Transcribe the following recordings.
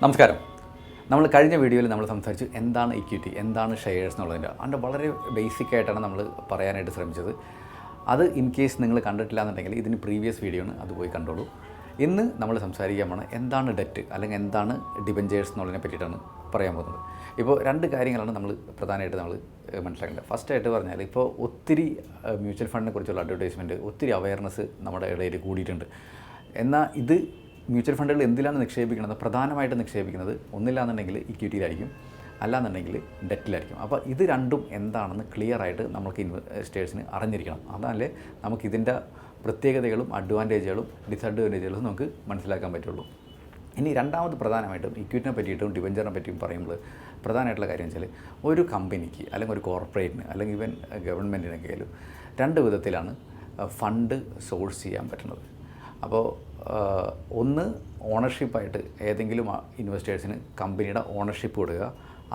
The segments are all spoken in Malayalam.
നമസ്കാരം. നമ്മൾ കഴിഞ്ഞ വീഡിയോയിൽ നമ്മൾ സംസാരിച്ചു എന്താണ് ഇക്വിറ്റി, എന്താണ് ഷെയർസ് എന്നുള്ളതിൻ്റെ. അതിൻ്റെ വളരെ ബേസിക് ആയിട്ടാണ് നമ്മൾ പറയാനായിട്ട് ശ്രമിച്ചത്. അത് ഇൻ കേസ് നിങ്ങൾ കണ്ടിട്ടില്ല എന്നുണ്ടെങ്കിൽ ഇതിന് പ്രീവിയസ് വീഡിയോ ആണ്, അത് പോയി കണ്ടോളൂ. ഇന്ന് നമ്മൾ സംസാരിക്കാൻ പോണത് എന്താണ് ഡെറ്റ് അല്ലെങ്കിൽ എന്താണ് ഡിബഞ്ചേഴ്സ് എന്നുള്ളതിനെ പറ്റിയിട്ടാണ് പറയാൻ പോകുന്നത്. ഇപ്പോൾ രണ്ട് കാര്യങ്ങളാണ് നമ്മൾ പ്രധാനമായിട്ട് നമ്മൾ മനസ്സിലാക്കേണ്ടത്. ഫസ്റ്റായിട്ട് പറഞ്ഞാൽ ഇപ്പോൾ ഒത്തിരി മ്യൂച്വൽ ഫണ്ടിനെ കുറിച്ചുള്ള അഡ്വർടൈസ്മെൻറ്റ്, ഒത്തിരി അവയർനെസ് നമ്മുടെ ഇടയിൽ കൂടിയിട്ടുണ്ട്. എന്നാൽ ഇത് മ്യൂച്വൽ ഫണ്ടുകൾ എന്തിലാണ് നിക്ഷേപിക്കുന്നത്? പ്രധാനമായിട്ട് നിക്ഷേപിക്കുന്നത് ഒന്നില്ലാന്നുണ്ടെങ്കിൽ ഇക്വിറ്റിയിലായിരിക്കും, അല്ലാന്നുണ്ടെങ്കിൽ ഡെറ്റിലായിരിക്കും. അപ്പോൾ ഇത് രണ്ടും എന്താണെന്ന് ക്ലിയർ ആയിട്ട് നമുക്ക് ഇൻവെസ്റ്റേഴ്സിന് അറിഞ്ഞിരിക്കണം. അതല്ലേ നമുക്കിതിൻ്റെ പ്രത്യേകതകളും അഡ്വാൻറ്റേജുകളും ഡിസഡ്വാൻറ്റേജുകളും നമുക്ക് മനസ്സിലാക്കാൻ പറ്റുള്ളൂ. ഇനി രണ്ടാമത് പ്രധാനമായിട്ടും ഇക്വിറ്റിനെ പറ്റിയിട്ടും ഡിബഞ്ചറിനെ പറ്റിയും പറയുമ്പോൾ പ്രധാനമായിട്ടുള്ള കാര്യം വെച്ചാൽ ഒരു കമ്പനിക്ക് അല്ലെങ്കിൽ ഒരു കോർപ്പറേറ്റിന് അല്ലെങ്കിൽ ഈവൻ ഗവൺമെൻറ്റിനൊക്കെയായാലും രണ്ട് വിധത്തിലാണ് ഫണ്ട് സോഴ്സ് ചെയ്യാൻ പറ്റുന്നത്. അപ്പോൾ ഒന്ന് ഓണർഷിപ്പായിട്ട് ഏതെങ്കിലും ഇൻവെസ്റ്റേഴ്സിന് കമ്പനിയുടെ ഓണർഷിപ്പ് കൊടുക്കുക,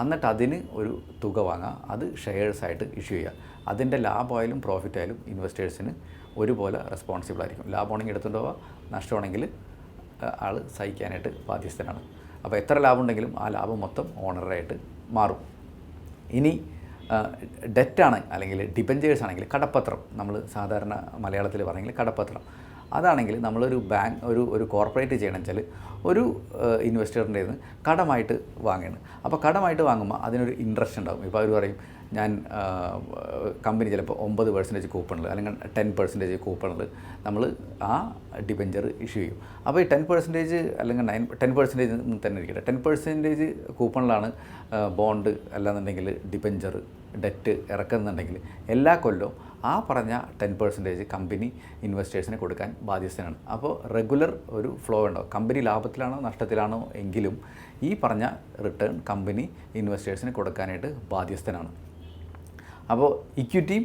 എന്നിട്ട് അതിന് ഒരു തുക വാങ്ങുക, അത് ഷെയർസായിട്ട് ഇഷ്യൂ ചെയ്യുക. അതിൻ്റെ ലാഭമായാലും പ്രോഫിറ്റായാലും ഇൻവെസ്റ്റേഴ്സിന് ഒരുപോലെ റെസ്പോൺസിബിൾ ആയിരിക്കും. ലാഭമാണെങ്കിൽ എടുത്തുകൊണ്ട് പോവുക, നഷ്ടമാണെങ്കിൽ ആൾ സഹിക്കാനായിട്ട് ബാധ്യസ്ഥനാണ്. അപ്പോൾ എത്ര ലാഭം ഉണ്ടെങ്കിലും ആ ലാഭം മൊത്തം ഓണറായിട്ട് മാറും. ഇനി ഡെറ്റാണ് അല്ലെങ്കിൽ ഡിബഞ്ചേഴ്സ് ആണെങ്കിൽ കടപ്പത്രം, നമ്മൾ സാധാരണ മലയാളത്തിൽ പറഞ്ഞെങ്കിൽ കടപ്പത്രം, അതാണെങ്കിൽ നമ്മളൊരു ഒരു കോർപ്പറേറ്റ് ചെയ്യണം വെച്ചാൽ ഒരു ഇൻവെസ്റ്ററിൻ്റെ നിന്ന് കടമായിട്ട് വാങ്ങുകയാണ്. അപ്പോൾ കടമായിട്ട് വാങ്ങുമ്പോൾ അതിനൊരു ഇൻട്രസ്റ്റ് ഉണ്ടാകും. ഇപ്പോൾ അവർ പറയും ഞാൻ കമ്പനി ചിലപ്പോൾ 9% കൂപ്പണിൽ അല്ലെങ്കിൽ 10% കൂപ്പണിൽ നമ്മൾ ആ ഡിബഞ്ചർ ഇഷ്യൂ ചെയ്യും. അപ്പോൾ ഈ 10% അല്ലെങ്കിൽ 10% തന്നെ ഇരിക്കട്ടെ, 10% കൂപ്പണിലാണ് ബോണ്ട് അല്ലാന്നുണ്ടെങ്കിൽ ഡിബഞ്ചർ ഡെറ്റ് ഇറക്കുന്നുണ്ടെങ്കിൽ എല്ലാ കൊല്ലവും ആ പറഞ്ഞ 10% കമ്പനി ഇൻവെസ്റ്റേഴ്സിന് കൊടുക്കാൻ ബാധ്യസ്ഥനാണ്. അപ്പോൾ റെഗുലർ ഒരു ഫ്ലോ ഉണ്ടാവും. കമ്പനി ലാഭത്തിലാണോ നഷ്ടത്തിലാണോ എങ്കിലും ഈ പറഞ്ഞ റിട്ടേൺ കമ്പനി ഇൻവെസ്റ്റേഴ്സിന് കൊടുക്കാനായിട്ട് ബാധ്യസ്ഥനാണ്. അപ്പോൾ ഇക്വിറ്റിയും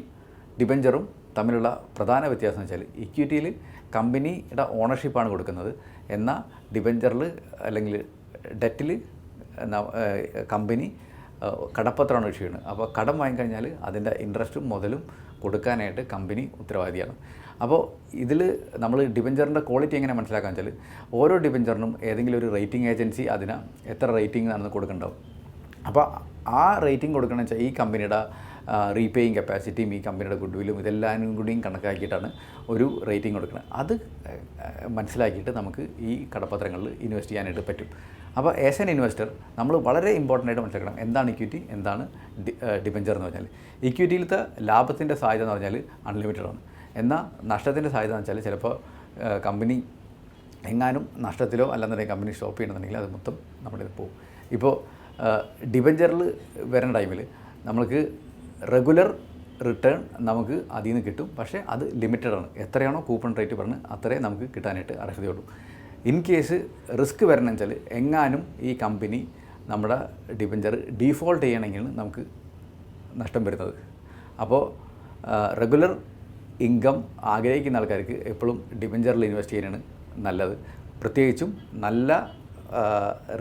ഡിബഞ്ചറും തമ്മിലുള്ള പ്രധാന വ്യത്യാസം എന്ന് വെച്ചാൽ ഇക്വിറ്റിയിൽ കമ്പനിയുടെ ഓണർഷിപ്പാണ് കൊടുക്കുന്നത്, എന്നാൽ ഡിബഞ്ചറിൽ അല്ലെങ്കിൽ ഡെറ്റിൽ കമ്പനി കടപ്പത്രമാണ് ഇഷ്യൂ ചെയ്യുന്നത്. അപ്പോൾ കടം വാങ്ങിക്കഴിഞ്ഞാൽ അതിൻ്റെ ഇൻട്രസ്റ്റും മുതലും കൊടുക്കാനായിട്ട് കമ്പനി ഉത്തരവാദിയാണ്. അപ്പോൾ ഇതിൽ നമ്മൾ ഡിബഞ്ചറിൻ്റെ ക്വാളിറ്റി എങ്ങനെ മനസ്സിലാക്കാന്ന് വെച്ചാൽ ഓരോ ഡിബഞ്ചറിനും ഏതെങ്കിലും ഒരു റേറ്റിംഗ് ഏജൻസി അതിന് എത്ര റേറ്റിംഗ് ആണെന്ന് കൊടുക്കുന്നുണ്ടാവും. അപ്പോൾ ആ റേറ്റിംഗ് കൊടുക്കണമെന്ന് വെച്ചാൽ ഈ കമ്പനിയുടെ റീപേയിങ് കപ്പാസിറ്റിയും ഈ കമ്പനിയുടെ ഗുഡ് വില്ലും ഇതെല്ലാവരും കൂടിയും കണക്കാക്കിയിട്ടാണ് ഒരു റേറ്റിംഗ് കൊടുക്കുന്നത്. അത് മനസ്സിലാക്കിയിട്ട് നമുക്ക് ഈ കടപ്പത്രങ്ങളിൽ ഇൻവെസ്റ്റ് ചെയ്യാനായിട്ട് പറ്റും. അപ്പോൾ ആസ് എൻ ഇൻവെസ്റ്റർ നമ്മൾ വളരെ ഇമ്പോർട്ടൻ്റ് ആയിട്ട് മനസ്സിലാക്കണം എന്താണ് ഇക്വിറ്റി, എന്താണ് ഡിബഞ്ചർ എന്ന് പറഞ്ഞാൽ. ഇക്വിറ്റിയിലത്തെ ലാഭത്തിൻ്റെ സാധ്യത എന്ന് പറഞ്ഞാൽ അൺലിമിറ്റഡ് ആണ്. എന്നാൽ നഷ്ടത്തിൻ്റെ സാധ്യത എന്ന് വെച്ചാൽ ചിലപ്പോൾ കമ്പനി എങ്ങാനും നഷ്ടത്തിലോ അല്ലെന്നുണ്ടെങ്കിൽ കമ്പനി സ്റ്റോപ്പ് ചെയ്യണമെന്നുണ്ടെങ്കിൽ അത് മൊത്തം നമ്മുടെ ഇത് പോകും. ഇപ്പോൾ ഡിബഞ്ചറിൽ വരുന്ന ടൈമിൽ നമുക്ക് റെഗുലർ റിട്ടേൺ നമുക്ക് അതിൽ നിന്ന് കിട്ടും, പക്ഷേ അത് ലിമിറ്റഡാണ്. എത്രയാണോ കൂപ്പൺ റേറ്റ് പറഞ്ഞ് അത്രേ നമുക്ക് കിട്ടാനായിട്ട് അർഹതയുള്ളൂ. ഇൻ കേസ് റിസ്ക് വരണം വെച്ചാൽ എങ്ങാനും ഈ കമ്പനി നമ്മുടെ ഡിബഞ്ചർ ഡീഫോൾട്ട് ചെയ്യണമെങ്കിൽ നമുക്ക് നഷ്ടം വരുന്നത്. അപ്പോൾ റെഗുലർ ഇൻകം ആഗ്രഹിക്കുന്ന ആൾക്കാർക്ക് എപ്പോഴും ഡിബഞ്ചറിൽ ഇൻവെസ്റ്റ് ചെയ്യാനാണ് നല്ലത്. പ്രത്യേകിച്ചും നല്ല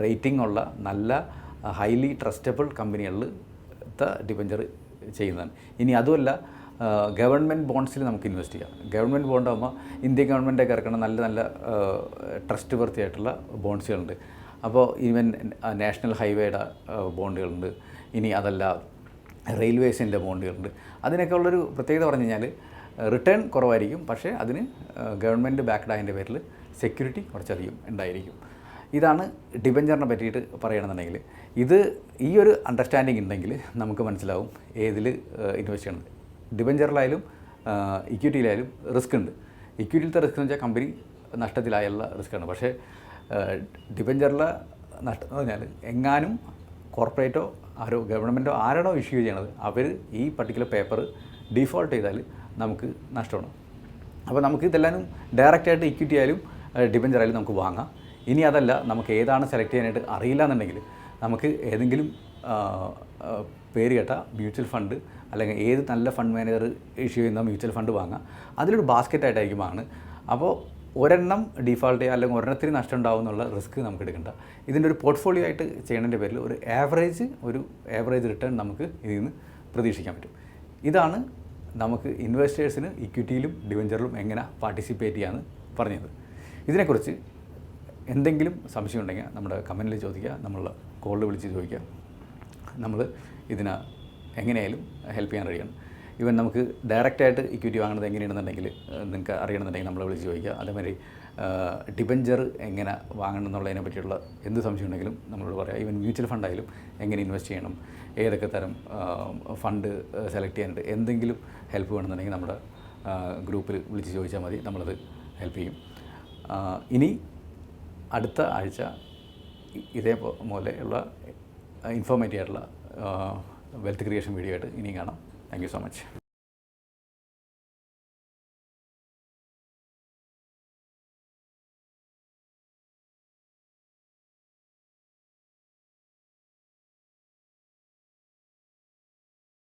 റേറ്റിംഗ് ഉള്ള നല്ല ഹൈലി ട്രസ്റ്റബിൾ കമ്പനികളിൽ ഡിബഞ്ചർ ചെയ്യുന്നതാണ്. ഇനി അതുമല്ല ഗവൺമെൻറ് ബോണ്ട്സിൽ നമുക്ക് ഇൻവെസ്റ്റ് ചെയ്യാം. ഗവൺമെൻറ് ബോണ്ട് ആകുമ്പോൾ ഇന്ത്യൻ ഗവൺമെൻറ്റൊക്കെ ഇറക്കുന്ന നല്ല നല്ല ട്രസ്റ്റ് വർത്തി ആയിട്ടുള്ള ബോണ്ട്സുകളുണ്ട്. അപ്പോൾ ഈവൻ നാഷണൽ ഹൈവേയുടെ ബോണ്ടുകളുണ്ട്. ഇനി അതല്ല റെയിൽവേസിൻ്റെ ബോണ്ടുകളുണ്ട്. അതിനൊക്കെ ഉള്ളൊരു പ്രത്യേകത പറഞ്ഞു കഴിഞ്ഞാൽ റിട്ടേൺ കുറവായിരിക്കും, പക്ഷേ അതിന് ഗവൺമെൻറ് ബാക്ക്ഡ് ആയതിൻ്റെ പേരിൽ സെക്യൂരിറ്റി കുറച്ചധികം ഉണ്ടായിരിക്കും. ഇതാണ് ഡിബഞ്ചറിനെ പറ്റിയിട്ട് പറയുകയാണെന്നുണ്ടെങ്കിൽ. ഈ ഒരു അണ്ടർസ്റ്റാൻഡിങ് ഉണ്ടെങ്കിൽ നമുക്ക് മനസ്സിലാവും ഏതിൽ ഇൻവെസ്റ്റ് ചെയ്യണത്. ഡിബഞ്ചറിലായാലും ഇക്വിറ്റിയിലായാലും റിസ്ക് ഉണ്ട്. ഇക്വിറ്റിയിലത്തെ റിസ്ക് എന്ന് വെച്ചാൽ കമ്പനി നഷ്ടത്തിലായുള്ള റിസ്ക്കാണ്. പക്ഷേ ഡിബഞ്ചറിലെ നഷ്ടം എന്ന് പറഞ്ഞാൽ എങ്ങാനും കോർപ്പറേറ്റോ ആരോ ഗവൺമെൻറ്റോ ആരാണോ ഇഷ്യൂ ചെയ്യണത് അവർ ഈ പർട്ടിക്കുലർ പേപ്പർ ഡീഫോൾട്ട് ചെയ്താൽ നമുക്ക് നഷ്ടമാണ്. അപ്പോൾ നമുക്ക് ഇതെല്ലാം ഡയറക്റ്റായിട്ട് ഇക്വിറ്റി ആയാലും ഡിബഞ്ചറായാലും നമുക്ക് വാങ്ങാം. ഇനി അതല്ല നമുക്ക് ഏതാണ് സെലക്ട് ചെയ്യാനായിട്ട് അറിയില്ല എന്നുണ്ടെങ്കിൽ നമുക്ക് ഏതെങ്കിലും പേര് കേട്ട മ്യൂച്വൽ ഫണ്ട് അല്ലെങ്കിൽ ഏത് നല്ല ഫണ്ട് മാനേജർ ഇഷ്യൂ ചെയ്യുന്ന മ്യൂച്വൽ ഫണ്ട് വാങ്ങാം. അതിലൊരു ബാസ്ക്കറ്റായിട്ടായിരിക്കും വാങ്ങുന്നത്. അപ്പോൾ ഒരെണ്ണം ഡീഫാൾട്ട് ചെയ്യുക അല്ലെങ്കിൽ ഒരെണ്ണത്തിന് നഷ്ടം ഉണ്ടാവും എന്നുള്ള റിസ്ക് നമുക്ക് എടുക്കേണ്ട. ഇതിൻ്റെ ഒരു പോർട്ട്ഫോളിയോ ആയിട്ട് ചെയ്യുന്നതിൻ്റെ പേരിൽ ഒരു ആവറേജ് റിട്ടേൺ നമുക്ക് ഇതിൽ നിന്ന് പ്രതീക്ഷിക്കാൻ പറ്റും. ഇതാണ് നമുക്ക് ഇൻവെസ്റ്റേഴ്സിന് ഇക്വിറ്റിയിലും ഡിബഞ്ചറിലും എങ്ങനെ പാർട്ടിസിപ്പേറ്റ് ചെയ്യാമെന്ന് പറഞ്ഞത്. ഇതിനെക്കുറിച്ച് എന്തെങ്കിലും സംശയം ഉണ്ടെങ്കിൽ നമ്മുടെ കമൻറ്റിൽ ചോദിക്കുക, നമ്മൾ കോളിൽ വിളിച്ച് ചോദിക്കുക. നമ്മൾ ഇതിനെ എങ്ങനെയായാലും ഹെൽപ്പ് ചെയ്യാൻ റെഡിയാണ്. ഈവൻ നമുക്ക് ഡയറക്റ്റായിട്ട് ഇക്വിറ്റി വാങ്ങുന്നത് എങ്ങനെയാണെന്നുണ്ടെങ്കിൽ നിങ്ങൾക്ക് അറിയണമെന്നുണ്ടെങ്കിൽ നമ്മളെ വിളിച്ച് ചോദിക്കുക. അതേമാതിരി ഡിബഞ്ചർ എങ്ങനെ വാങ്ങണം എന്നുള്ളതിനെ പറ്റിയുള്ള എന്ത് സംശയം ഉണ്ടെങ്കിലും നമ്മളോട് പറയാം. ഈവൻ മ്യൂച്വൽ ഫണ്ടായാലും എങ്ങനെ ഇൻവെസ്റ്റ് ചെയ്യണം, ഏതൊക്കെ തരം ഫണ്ട് സെലക്ട് ചെയ്യാനുണ്ട്, എന്തെങ്കിലും ഹെൽപ്പ് വേണമെന്നുണ്ടെങ്കിൽ നമ്മുടെ ഗ്രൂപ്പിൽ വിളിച്ച് ചോദിച്ചാൽ മതി, നമ്മളത് ഹെൽപ്പ് ചെയ്യും. ഇനി അടുത്ത ആഴ്ച ഇതേപോലെയുള്ള ഇൻഫോർമേറ്റീവ് ആയിട്ടുള്ള വെൽത്ത് ക്രിയേഷൻ വീഡിയോ ആയിട്ട് ഇനിയും കാണാം. Thank you so much.